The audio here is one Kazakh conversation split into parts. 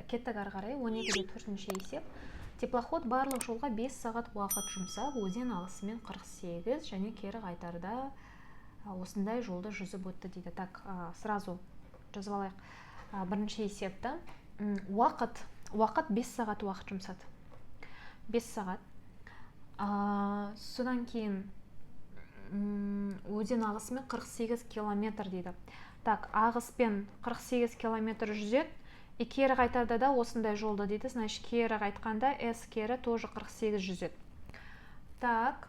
кеттік ары қарай. 12-де 4-ші есеп. Теплоход барлық жолға 5 сағат уақыт жұмсап, өзен ағысымен 48 және кері қайтарда осындай жолды жүзіп өтті дейді. Так, сразу жазып алайық. Бірінші есепті. Уақыт 5 сағат уақыт жұмсады. 5 сағат. Содан кейін өзен ағысымен 48 километр дейді. Так, ағыспен 48 километр жүзеді. Кері қайтарда да осындай жолды дейді. Значит, кері қайтқанда S кері тоже 48 жүзеді. Так,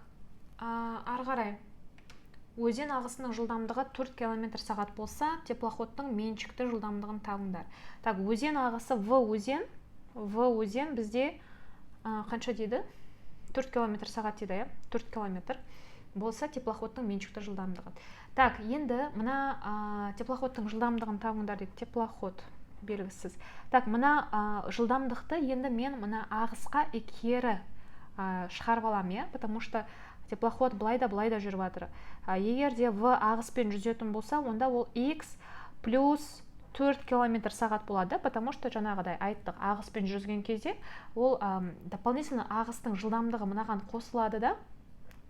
ары қарай. Өзен ағысының жылдамдығы 4 км сағат болса, теплоходтың меншікті жылдамдығын табыңдар. Так, өзен ағысы В өзен бізде қанша дейді? 4 км сағат дейді, 4 км болса теплоходтың меншікті жылдамдығы. Так, енді мына теплоходтың жылдамдығын табыңдар дейді. Теплоход белгісіз. Так, мына жылдамдықты енді мен мына ағысқа кері шығарып аламын, потому что теплоход былай да жүріп жатыр. Егер де В ағыспен жүзетін болса, онда ол X плюс 4 км сағат болады, потому что жаңағыдай айттық, ағыспен жүзген кезде ол дополнительно ағыстың жылдамдығы мынаған қосылады да,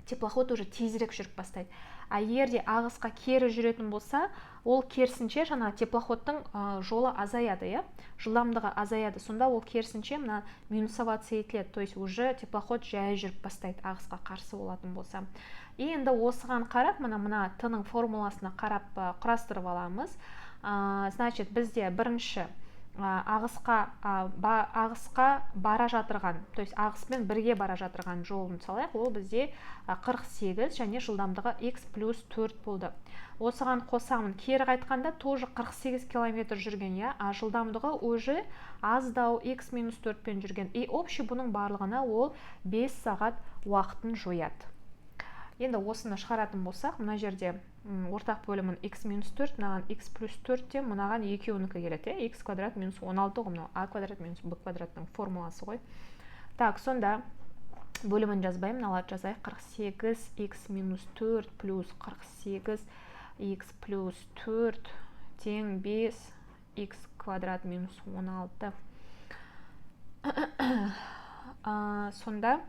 теплоход уже тезірек жүріп бастайды. Егер де ағысқа кері жүретін болса, ол керісінше жаңа теплоходтың жолы азаяды, жылдамдығы азаяды. Сонда ол керісінше мына минусоваться етіледі. То есть уже теплоход жай жүріп бастайды, ағысқа қарсы болатын болса. Енді осыған қарап, мына Т-ның формуласына қарап құрастырып аламыз. Значит, бізде бірінші ағысқа бара жатырған, то есть ағыспен бірге бара жатырған жолын салайық, ол бізде 48 және жылдамдығы X плюс 4 болды. Осыған қосамын, кері қайтқанда тоже 48 км жүрген, жылдамдығы уже аздау X минус 4 пен жүрген. И общий бұның барлығына ол 5 сағат уақытын жояды. Енді осыны шығаратын болсақ, мына жерде ортақ бөлімін x минус 4, мынаған x плюс 4-те, мынаған екеуінікі келеді. X квадрат минус 16 ғой, а квадрат минус b квадраттың формуласы ғой. Так, сонда бөлімін жазбаймын, алады жазайық. 48x минус 4 плюс 48x плюс 4 тең 5x квадрат минус 16. Сонда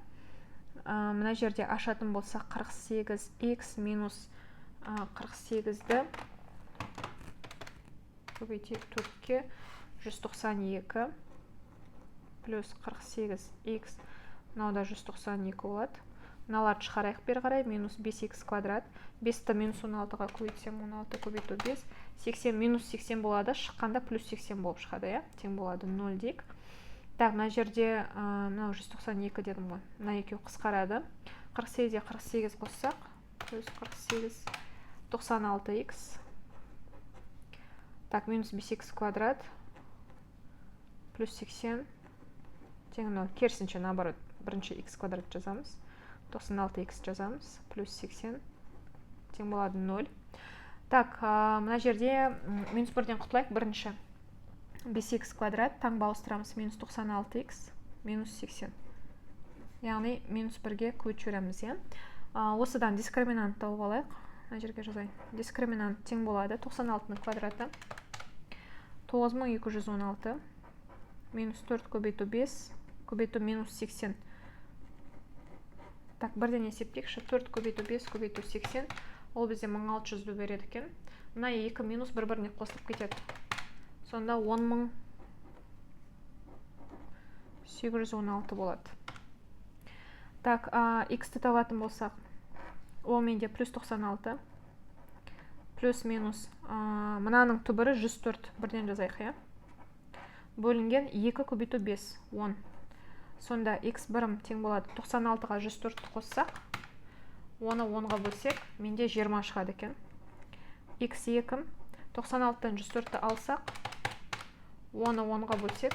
мына жерде ашатын болса 48x минус 48-ді көбейтейік 4-ке 192 плюс 48x, мынау 192 болады. Мыналарды шығарайық бері қарай, минус 5x квадрат. 5-ті минус 16-ға көбейтсем, 16 көбейту 5, 80 минус 80 болады, шыққанда плюс 80 болып шығады, тең болады 0 дейік. Так, мына жерде 192 дедім ғой, мына екеу қысқарады. 48-де 48 қоссақ, плюс 48, 96x. Так, минус 5x квадрат, плюс 80, тең 0. Керісінше, наоборот, бірінші x квадрат жазамыз. 96x жазамыз, плюс 80, тең болады 0. Так, мына жерде минус 1-ден құтылайық, бірінші. 5x квадрат, таңба ауыстырамыз, минус 96x, минус 80. Яғни, минус 1-ге көйт жүреміз, осыдан дискриминант тауып алайық. Мына жерге жазайын. Дискриминант тең болады 96-ның квадраты. 9216. Минус 4 көбейту 5. Көбейту минус 80. Так, бірден есептейікші. 4 көбейту 5 көбейту 80. Ол бізде 1600 береді екен. Мына 2 минус бір-біріне қосылып кетеді. Сонда 10816 болады. Так, x-ті табатын болсақ, ол менде плюс 96, плюс минус, мынаның түбірі 104, бірден жазайық, бөлінген 2 көбейту 5, 10. Сонда x бірім тең болады 96-ға 104-ті қоссақ, оны 10-ға бөлсек, менде 20 шығады екен. x 2, 96-тан 104-ті алсақ, оны 10-ға бөлсек,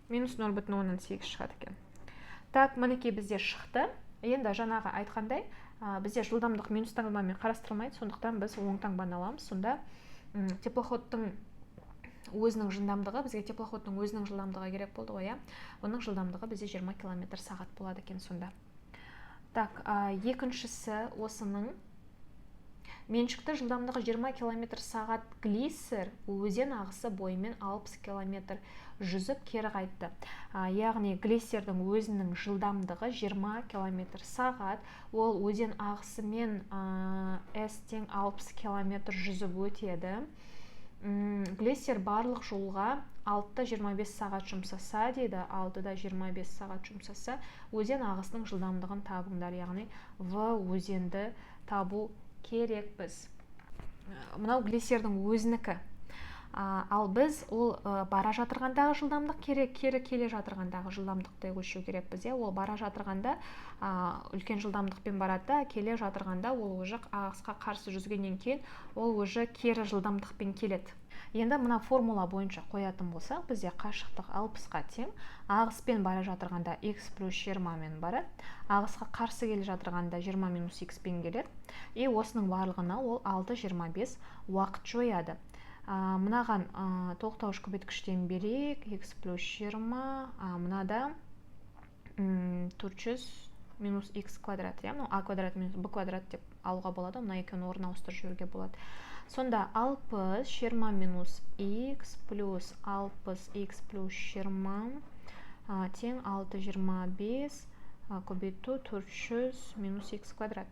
минус 0,8 шығады екен. Так, мінекей бізде шықты. Енді жаңағы айтқандай, бізде жылдамдық минус таңбамен қарастырылмайды, сондықтан біз оң таңбаны аламыз. Сонда теплоходтың өзінің жылдамдығы, бізге теплоходтың өзінің жылдамдығы керек болды ғой, оның жылдамдығы бізде 20 км сағат болады екен сонда. Так, екіншісі осының меншікті жылдамдығы 20 км сағат глиссер өзен ағысы бойымен 60 км жүзіп кері қайтты. Яғни глиссердің өзінің жылдамдығы 20 км сағат, ол өзен ағысымен S тең 60 км жүзіп өтеді. Глиссер барлық жолға 6-25 сағат жұмсаса дейді, 6-25 сағат жұмсаса, өзен ағысының жылдамдығын табыңдар, яғни В өзенді табу керек біз. Мынау глиссердің өзінікі. Ал біз ол бара жатырғандағы жылдамдық керек, кері келе жатырғандағы жылдамдықты өлшеу керекпіз. Ол бара жатырғанда үлкен жылдамдықпен барады, келе жатырғанда ол уже ағысқа қарсы жүзгеннен кейін ол уже кері жылдамдықпен келеді. Енді мына формула бойынша қоятын болсақ, бізде қашықтық 60-қа тең, ағыспен бара жатырғанда x плюс 20 мен барады, ағысқа қарсы келе жатырғанда 20 минус x пен келеді. Осының барлығына ол 6-25 уақыт жояды. Мынаған тоқтауыш көбейткіштен берейік, x плюс 20, мынада 400 минус x квадрат, а квадрат минус b квадрат деп алуға болады, мына екеуін орнына ауыстырып жіберуге болады. Сонда 60, 20 минус x плюс 60 x плюс 20 тең 6-25 көбейту 400 минус x квадрат.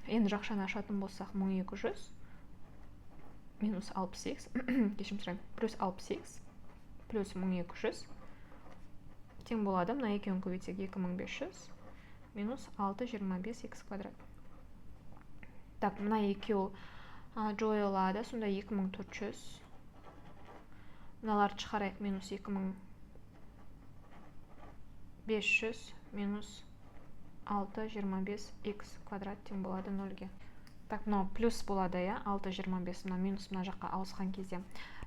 Енді жақшаны ашатын болсақ 1200 минус 60x, кешірім сұраймын, плюс 60x плюс 1200 тең болады, мына екеуін көбейтсек 2500 минус 6-25x квадрат. Так, мына екеу жойылады, сонда 2400. Мыналарды шығарайық, минус 2500 минус 6-25x квадрат тең болады 0-ге. Так, мынау плюс болады, 6-25, мына минус мына жаққа ауысқан кезде.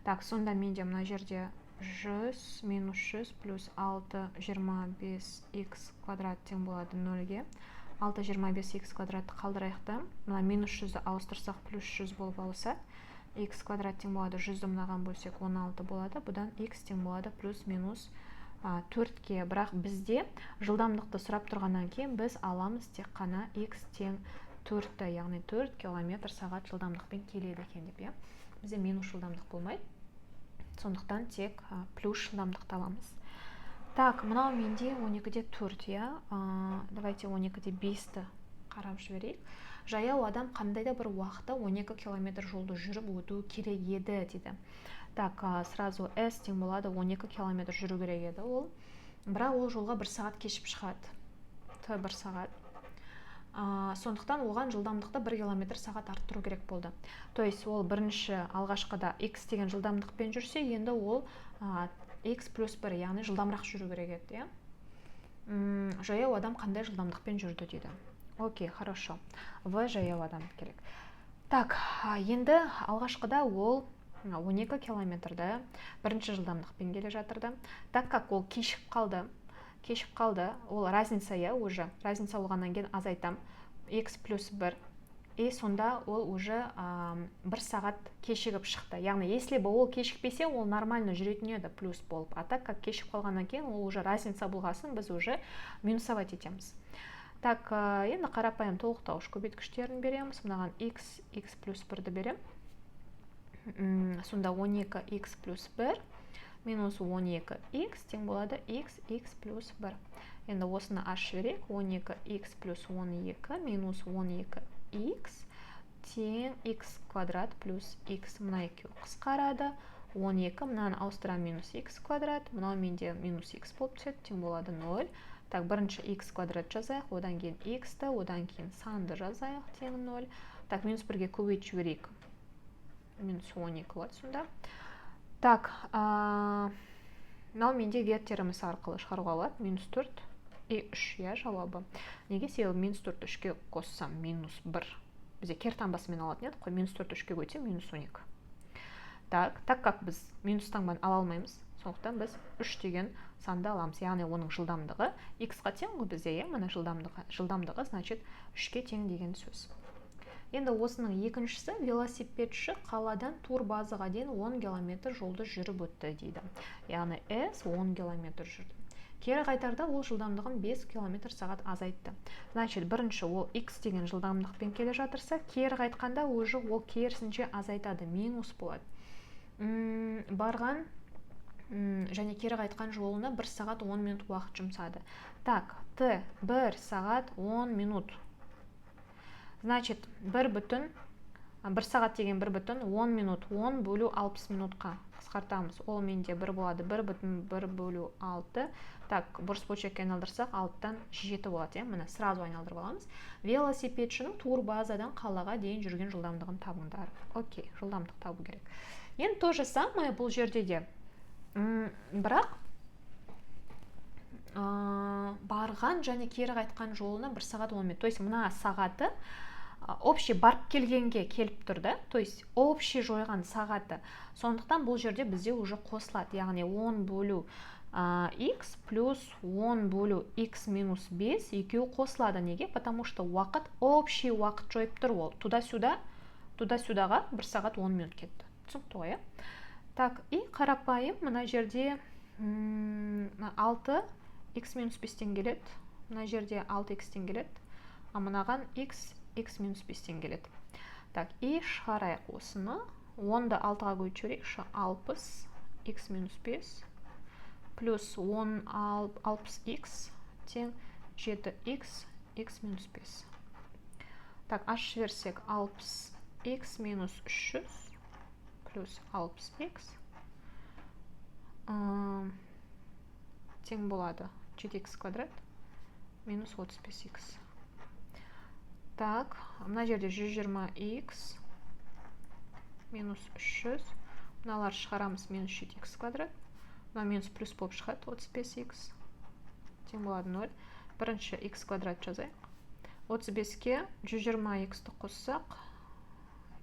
Так, сонда менде мына жерде 100 минус 100 плюс 6-25x квадрат тең болады 0-ге. 6-25x квадратты қалдырайықта. Мына минус 100-ді ауыстырсақ плюс 100 болып ауысады. X квадрат тең болады 100-ді мынаған бөлсек 16 болады. Бұдан x тең болады плюс минус 4-ке. Бірақ бізде жылдамдықты сұрап тұрғаннан кейін біз аламыз тек қана x тең 4-ті, яғни 4 км сағат жылдамдықпен келеді екен деп. Бізде минус жылдамдық болмайды. Сондықтан тек плюс жылдамдықты аламыз. Так, мынау менде 12-де 4, давайте 12-де 5-ті қарап жіберейік. Жаяу адам қандайда бір уақытта 12 км жолды жүріп өтуі керек еді дейді. Так, сразу S тең болады 12 км жүру керек еді ол. Бірақ ол жолға 1 сағат кешіп шығады. 1 сағат. Сондықтан оған жылдамдықты 1 км сағат арттыру керек болды. То есть ол бірінші алғашқыда x деген жылдамдықпен жүрсе, енді ол x плюс 1, яғни жылдамырақ жүру керек еді. Жаяу адам қандай жылдамдықпен жүрді дейді. Окей, хорошо. В жаяу адам керек. Так, енді алғашқыда ол 12 километрді бірінші жылдамдықпен келе жатырды. Так как ол кешіп қалды, ол разница, уже разница болғаннан кейін азайтам, x плюс 1, и сонда ол уже 1 сағат кешігіп шықты. Яғни, если бы ол кешікпесе, ол нормально жүретін еді плюс болып. А так как кешіп қалғаннан кейін, ол уже разница болғасын, біз уже минусовать етеміз. Так, енді қарапайым толықтауыш көбейткіштерін береміз. Мынаған x плюс 1-ді берем. Сонда 12x плюс 1 минус 12x тең болады x плюс 1. Енді осыны ашып жіберейік. 12x плюс 12 минус 12x тең x квадрат плюс x. Мына екеу қысқарады. 12, мынаны ауыстырам минус x квадрат. Мынау менде минус x болып түседі, тең болады 0. Так, бірінші x квадрат жазайық, одан кейін x-ті, одан кейін санды жазайық, тең 0. Так, минус 1-ге көбейтіп жіберейік. Минус 12 болады сонда. Так, мынау менде веттеріміз арқылы шығаруға болады. Минус 4 и 3, жауабы. Неге себебі минус 4 3-ке қоссам минус 1. Бізде кер таңбасымен алатын едік қой. Минус 4 3-ке көйтсем минус 12. Так как біз минус таңбаны ала алмаймыз, сондықтан біз 3 деген санды аламыз. Яғни оның жылдамдығы x-қа тең ғой бізде, мына жылдамдығы, значит 3-ке тең деген сөз. Енді осының екіншісі, велосипедші қаладан турбазаға дейін 10 км жолды жүріп өтті дейді. Яғни S 10 км жүрді. кері қайтарда ол жылдамдығын 5 км сағат азайтты. Значит, бірінші ол x деген жылдамдықпен келе жатырса, кері қайтқанда уже ол керісінше азайтады, минус болады. Барған және кері қайтқан жолына 1 сағат 10 минут уақыт жұмсады. Так, t 1 сағат 10 минут. Значит, 1 сағат деген 1,10 минут, 10 бөлу 60 минутқа қысқартамыз. Ол менде 1 болады, 1,1 бөлу 6. Так, бұрыс бөлшекке айналдырсақ, 6-тан 7 болады. Міне, сразу айналдырып аламыз. Велосипедшінің турбазадан қалаға дейін жүрген жылдамдығын табыңдар. Окей, жылдамдық табу керек. Енді то же самое бұл жерде де. Бірақ барған және кері қайтқан жолына 1 сағат 10 минут. То есть, мына сағаты общий барып келгенге келіп тұр да, то есть общий жойған сағаты. Сондықтан бұл жерде бізде уже қосылады, яғни 10 бөлу x плюс 10 бөлу x минус 5 екеуі қосылады. Неге? Потому что уақыт, общий уақыт жойып тұр ол. Туда-сюдаға 1 сағат 10 минут кетті. Түсінікті ғой, Так, и қарапайым мына жерде 6 x минус 5-тен келеді. Мына жерде 6x-тен келеді. А мынаған x минус 5-тен келеді. Так, и шығарайық осыны. 10-ды 6-ға көйт жіберейік. 60 x минус 5 плюс 60x тең 7x минус 5. Так, ашып жіберсек 60x минус 300 плюс 60x тең болады 7x квадрат минус 35x. Так, мына жерде 120x минус 300. Мыналар шығарамыз минус 7x квадрат. Мына минус плюс болып шығады 35x. Тең болады 0. Бірінші x квадрат жазайық. 35-ке 120x-ті қоссақ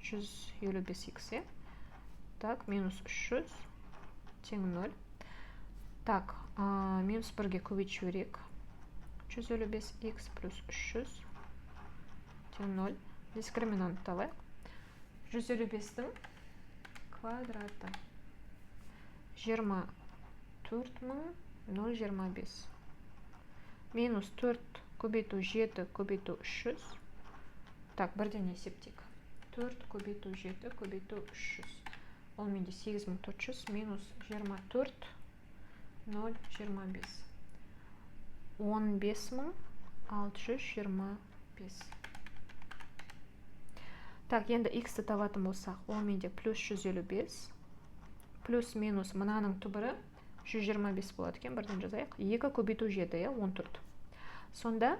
155x. Так, минус 300 тең 0. Так, минус 1-ге көбейт жіберейік. 155x плюс 300 тең 0. Дискриминант табайық. 155-тің квадраты 24.025. Минус 4 көбейту 7 көбейту 300. Так, бірден есептейік. 4 көбейту 7 көбейту 300. Ол менде 8400 минус 24.025. 15625. Так, енді x-ті табатын болсақ, ол менде плюс 155. Плюс минус мынаның түбірі 125 болады екен, бірден жазайық. 2 көбейту 7, 14. Сонда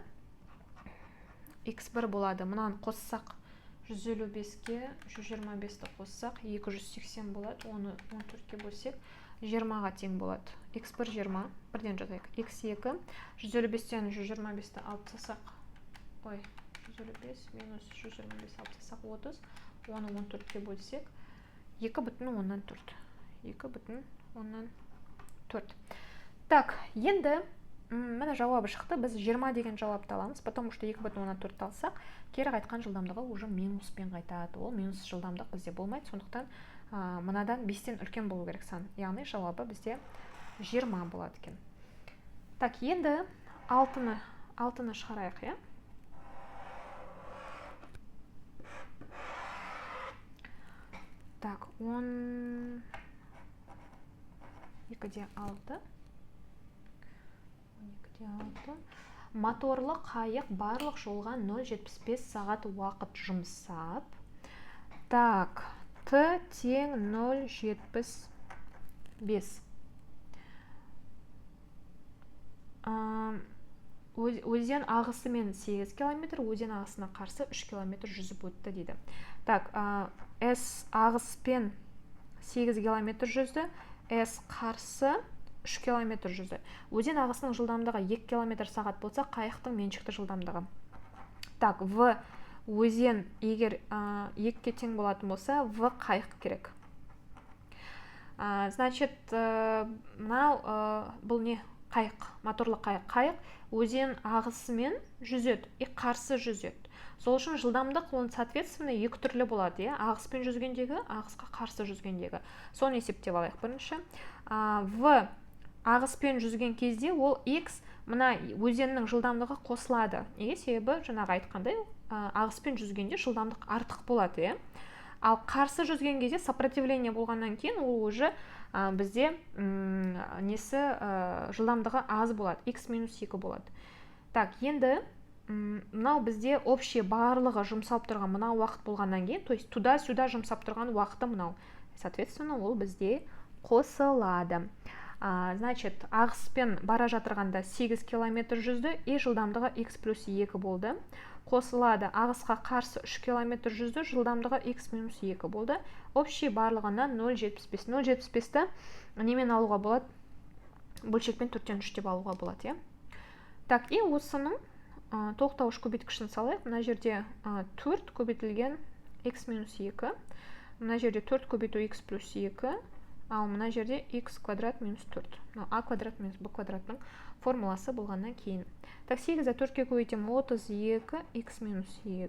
x1 болады. Мынаны қоссақ 155-ке 125-ті қоссақ 280 болады. Оны 14-ке бөлсек 20-ға тең болады. x1 20, бірден жазайық. x2 155-тен 125-ті алып тастасақ, 155 минус 125 алып тастасақ 30, оны 14-ке бөлсек 2,4. 2,4. Так, енді міне жауабы шықты. Біз 20 деген жауапты аламыз, потому что 2,4 алсақ, кері қайтқан жылдамдығы уже минуспен қайтады. Ол минус жылдамдық бізде болмайды, сондықтан мынадан 5-тен үлкен болу керек сан. Яғни жауабы бізде 20 болады екен. Так, енді 6-ны шығарайық, Так, 12-де 6. Моторлы қайық барлық жолға 0,75 сағат уақыт жұмсап. Так, Т тең 0,75. Өзен ағысымен 8 км, өзен ағысына қарсы 3 км жүзіп өтті дейді. Так, S ағыспен 8 км жүзді, S қарсы 3 км жүзді. Өзен ағысының жылдамдығы 2 км сағат болса, қайықтың меншікті жылдамдығы. Так, V өзен егер 2-ке тең болатын болса, V қайық керек. Значит, бұл не? Қайық, моторлы қайық. Қайық өзен ағысымен жүзеді, қарсы жүзеді. Сол үшін жылдамдық оның соответственно екі түрлі болады, ағыспен жүзгендегі, ағысқа қарсы жүзгендегі. Соны есептеп алайық. Бірінші, V ағыспен жүзген кезде ол x мына өзеннің жылдамдығы қосылады. Неге? Себебі жаңағы айтқандай ағыспен жүзгенде жылдамдық артық болады, иә. Ал қарсы жүзген кезде сопротивление болғаннан кейін ол уже бізде жылдамдығы аз болады, x минус 2 болады. Так, енді мынау бізде общий барлығы жұмсалып тұрған мынау уақыт болғаннан кейін, то есть туда-сюда жұмсап тұрған уақыты мынау. Соответственно, ол бізде қосылады. Значит, ағыспен бара жатырғанда 8 км жүзді, и жылдамдығы x плюс 2 болды. Қосылады, ағысқа қарсы 3 км жүзді, жылдамдығы x минус 2 болды. Общий барлығынан 0,75. 0,75-ті немен алуға болады? Бөлшекпен 4-3 деп алуға болады, иә? Так, и осының тоқтауыш көбейткішін салайық. Мына жерде 4 көбейтілген x минус 2. Мына жерде 4 көбейту x плюс 2. Ал мына жерде x квадрат минус 4. А квадрат минус b квадраттың формуласы болғаннан кейін. Так, 8-ді 4-ке көбейтем 32, x минус 2.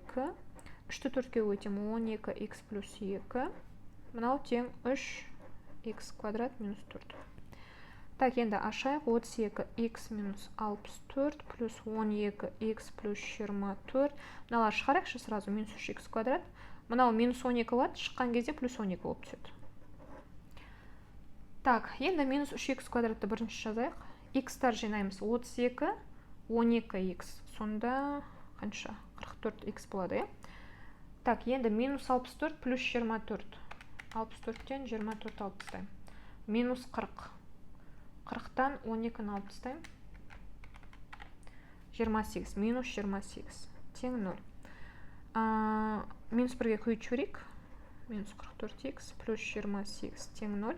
3-ті 4-ке көбейтем 12, x плюс 2. Мынау тең 3, x квадрат минус 4. Так, енді ашайық. 32, x минус 64, плюс 12, x плюс 24. Мыналар шығарайықшы сразу, минус 3x квадрат. Мынау минус 12 болады, шыққан кезде плюс 12 болып түседі. Так, енді минус 3x квадратты бірінші жазайық. X-тар жинаймыз. 32, 12x. Сонда қанша? 44x болады, е? Так, енді минус 64 плюс 24. 64-тен 24 алып тастайым. Минус 40. 40-тан 12-ні алып тастайым. 28. Минус 28. Тең 0. Минус 1-ге көйтіп жіберейік. Минус 44x плюс 28 тең 0.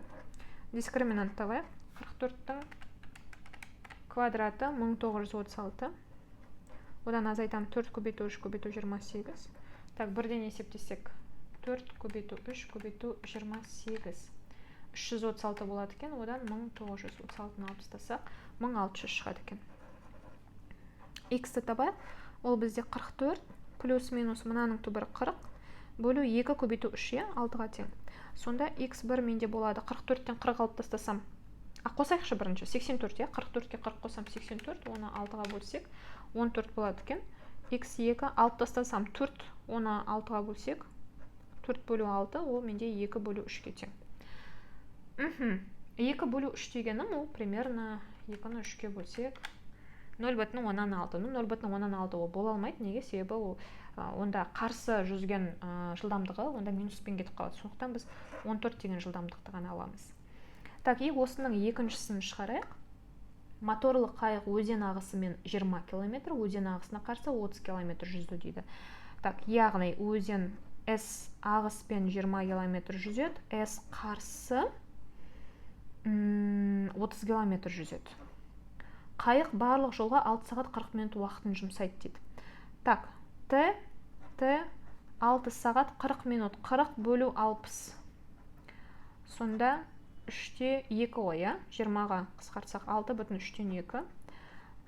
Дискриминант табайық. 44-тің квадраты 1936. Одан азайтам 4 көбейту 3 көбейту 28. Так, бірден есептесек. 4 көбейту 3 көбейту 28. 336 болады екен. Одан 1936-ны алып тастасақ, 1600 шығады екен. X-ті табайық. Ол бізде 44 плюс минус мынаның түбірі 40. Бөлу 2 көбейту 3, 6-ға тең. Сонда x1 менде болады. 44-тен 40 алып тастасам. Қосайықшы бірінші. 84, 44-ке 40 қосам 84. Оны 6-ға бөлсек 14 болады екен. x2 алып тастасам 4. Оны 6-ға бөлсек 4 бөлу 6. Ол менде 2 бөлу 3-ке тең. 2 бөлу 3 дегенім ол примерно 2-ні 3-ке бөлсек 0,16. 0,16 ол бола алмайды. Неге? Себебі ол онда қарсы жүзген жылдамдығы онда минуспен кетіп қалады. Сондықтан біз 14 деген жылдамдықты ғана аламыз. Так, и осының екіншісін шығарайық. Моторлы қайық өзен ағысымен 20 км, өзен ағысына қарсы 30 км жүзді дейді. Так, яғни өзен S ағыспен 20 км жүзеді, S қарсы 30 км жүзеді. Қайық барлық жолға 6 сағат 40 минут уақытын жұмсайды дейді. Так, T 6 сағат 40 минут. 40 бөлу 60. Сонда 3-те 2 ғой, 20-ға қысқартсақ 6,3-тен 2.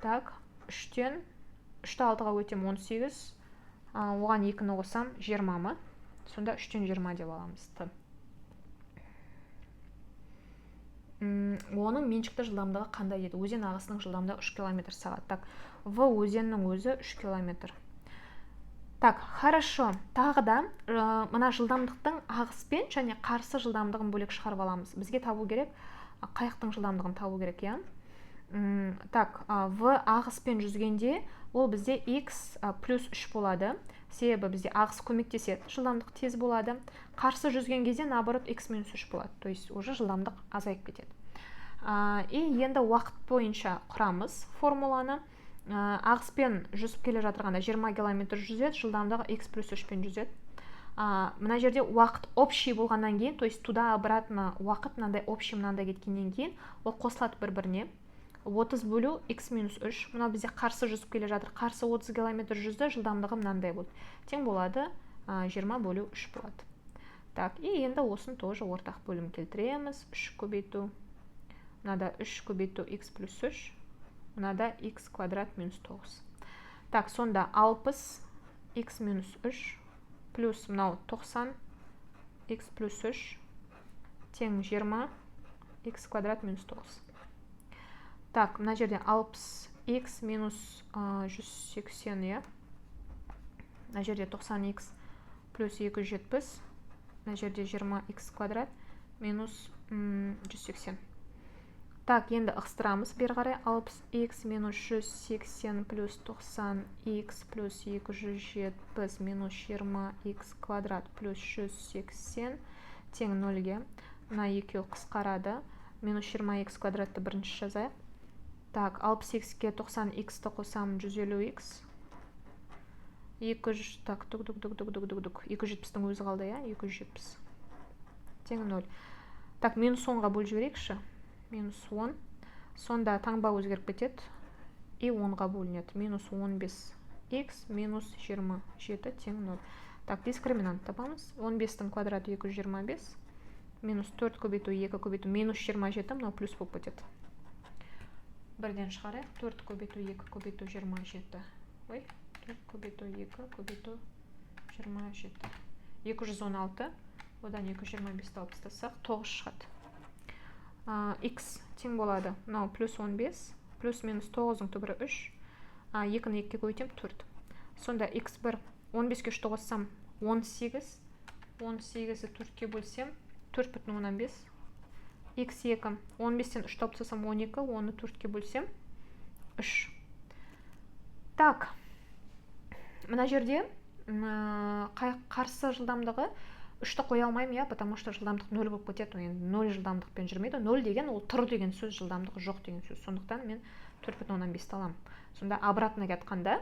Так, 3-тен 3-ті 6-ға өтем 18. Оған 2-ні қосам 20-ма. Сонда 3-тен 20 деп аламыз. Оның меншікті жылдамдығы қандай еді? Өзен ағысының жылдамдығы 3 км сағат. Так, В өзеннің өзі 3 км. Так, хорошо. Тағы да мына жылдамдықтың ағыспен және қарсы жылдамдығын бөлек шығарып аламыз. Бізге табу керек, қайықтың жылдамдығын табу керек, я? Так, В ағыспен жүзгенде ол бізде x плюс 3 болады. Себебі бізде ағыс көмектеседі, жылдамдық тез болады. Қарсы жүзген кезде наоборот x минус 3 болады. То есть уже жылдамдық азайып кетеді. И енді уақыт бойынша құрамыз формуланы. Ағыспен жүзіп келе жатырғанда 20 км жүзеді, жылдамдығы x плюс 3-пен жүзеді. Мына жерде уақыт общий болғаннан кейін, то есть туда обратно уақыт мынандай общий мынандай кеткеннен кейін, ол қосылады бір-біріне. 30 бөлу x минус 3. Мына бізде қарсы жүзіп келе жатыр. Қарсы 30 км жүзді, жылдамдығы мынандай болды. Тең болады 20 бөлу 3 болады. Так, и енді осын тоже ортақ бөлім келтіреміз. 3 көбейту. Мынада 3 көбейту x плюс 3. Мынада x квадрат минус 9. Так, сонда 60 x минус 3 плюс мынау 90 x плюс 3 тең 20 x квадрат минус 9. Так, мына жерде 60x минус 180, иә. Мына жерде 90x плюс 270, мына жерде 20x квадрат минус 180. Так, енді ығыстырамыз бері қарай. 60x минус 180 плюс 90x плюс 270 минус 20x квадрат плюс 180 тең 0-ге. Мына екеу қысқарады. Минус 20x квадратты бірінші жазайық. Так, 60x-ке 90x-ті қосам 150x. 200, так, 270-тің өзі қалды, я? 270. Тең 0. Так, минус 10-ға бөліп жіберейікші. Минус 10. Сонда таңба өзгеріп кетеді. И 10-ға бөлінеді. Минус 15x минус 27 тең 0. Так, дискриминант табамыз. 15-тің квадраты 225. Минус 4 көбейту 2 көбейту минус 27, мынау плюс болып кетеді. Бірден шығарайық. 4 көбейту 2 көбейту 27. Ой, 4 көбейту 2 көбейту 27. 216. Одан 225-ті алып тастасақ 9 шығады. X тең болады. Мынау плюс 15. Плюс минус 9-ның түбірі 3. 2-ні 2-ге көбейтем 4. Сонда x1 15-ке 3-ті қоссам 18. 18-ді 4-ке бөлсем 4,5. x2 15-тен 3-ті алып тастасам 12. 10-ны 4-ке бөлсем 3. Так, мына жерде қарсы жылдамдығы 3-ті қоя алмаймын, я, потому что жылдамдық 0 болып кетеді. Енді 0 жылдамдықпен жүрмейді. 0 деген ол тұр деген сөз, жылдамдығы жоқ деген сөз. Сондықтан мен 4,15 аламын. Сонда обратно кетқанда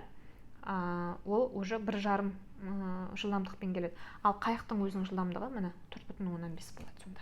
ол уже 1,5 жылдамдықпен келеді. Ал қайықтың өзінің жылдамдығы міне 4,15 болады сонда.